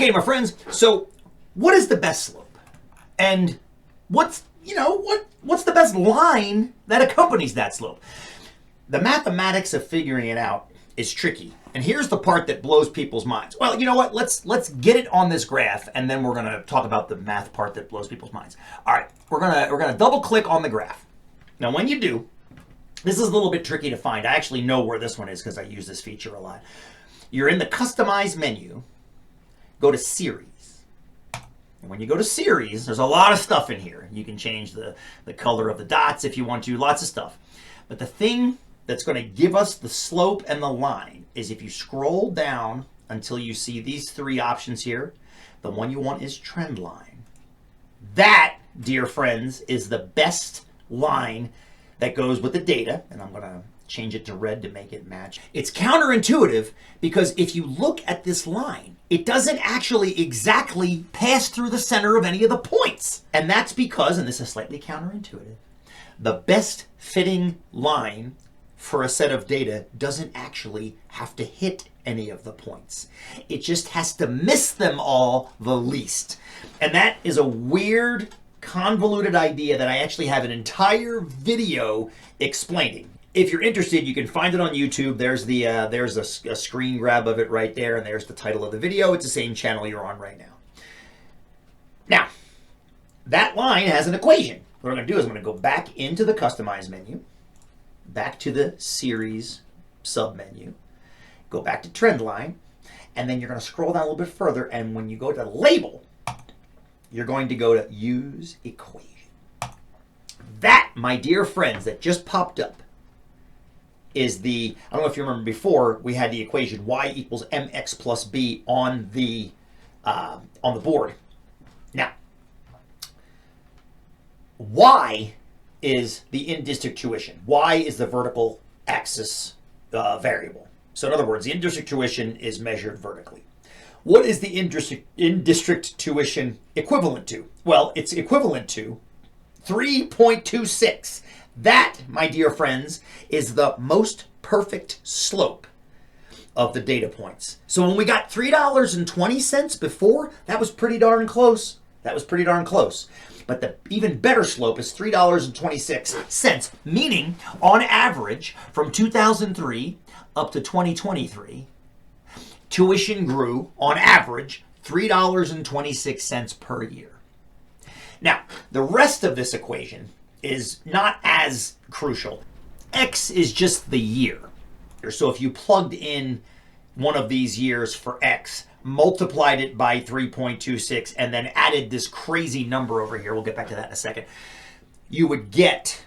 Okay, my friends, so what is the best slope? And what's the best line that accompanies that slope? The mathematics of figuring it out is tricky. And here's the part that blows people's minds. Well, you know what? Let's get it on this graph, and then we're gonna talk about the math part that blows people's minds. All right, we're gonna double click on the graph. Now, when you do, this is a little bit tricky to find. I actually know where this one is because I use this feature a lot. You're in the Customize menu. Go to Series. And when you go to Series, there's a lot of stuff in here. You can change the color of the dots if you want to, lots of stuff. But the thing that's going to give us the slope and the line is if you scroll down until you see these three options here, the one you want is trend line. That, dear friends, is the best line that goes with the data, and I'm going to change it to red to make it match. It's counterintuitive because if you look at this line, it doesn't actually exactly pass through the center of any of the points. And that's because, and this is slightly counterintuitive, the best fitting line for a set of data doesn't actually have to hit any of the points. It just has to miss them all the least. And that is a weird, convoluted idea that I actually have an entire video explaining. If you're interested, you can find it on YouTube. There's a screen grab of it right there, and there's the title of the video. It's the same channel you're on right now. Now, that line has an equation. What I'm going to do is I'm going to go back into the Customize menu, back to the Series sub-menu, go back to Trend Line, and then you're going to scroll down a little bit further, and when you go to Label, you're going to go to Use Equation. That, my dear friends, that just popped up is the, I don't know if you remember before, we had the equation y equals mx plus b on the board. Now, y is the in-district tuition. Y is the vertical axis variable. So in other words, the in-district tuition is measured vertically. What is the in-district tuition equivalent to? Well, it's equivalent to 3.26. That, my dear friends, is the most perfect slope of the data points. So when we got $3.20 before, that was pretty darn close. But the even better slope is $3.26, meaning on average from 2003 up to 2023, tuition grew on average $3.26 per year. Now, the rest of this equation is not as crucial. X is just the year. So if you plugged in one of these years for X, multiplied it by 3.26, and then added this crazy number over here, we'll get back to that in a second, you would get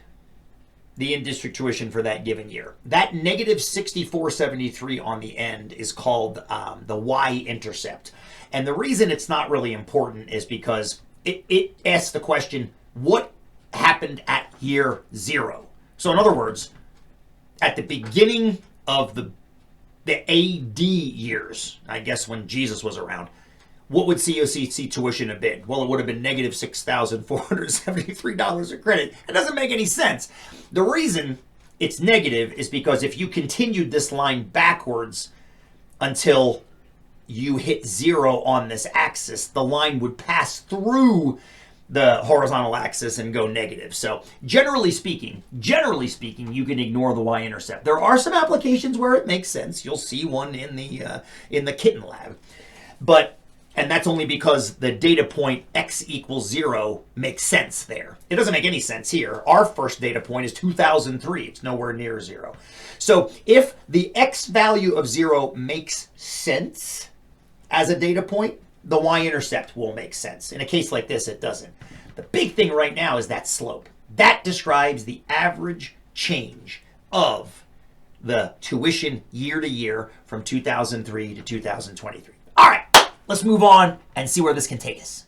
the in-district tuition for that given year. That negative 6473 on the end is called the y-intercept. And the reason it's not really important is because it asks the question, what happened at year 0? So in other words, at the beginning of the AD years, I guess when Jesus was around, what would COCC tuition have been? Well, it would have been negative $6,473 of credit. It doesn't make any sense. The reason it's negative is because if you continued this line backwards until you hit 0 on this axis, the line would pass through the horizontal axis and go negative. So generally speaking, you can ignore the y-intercept. There are some applications where it makes sense. You'll see one in the kitten lab, and that's only because the data point x equals 0 makes sense there. It doesn't make any sense here. Our first data point is 2003. It's nowhere near 0. So if the x value of 0 makes sense as a data point, the y-intercept will make sense. In a case like this, it doesn't. The big thing right now is that slope. That describes the average change of the tuition year to year from 2003 to 2023. All right, let's move on and see where this can take us.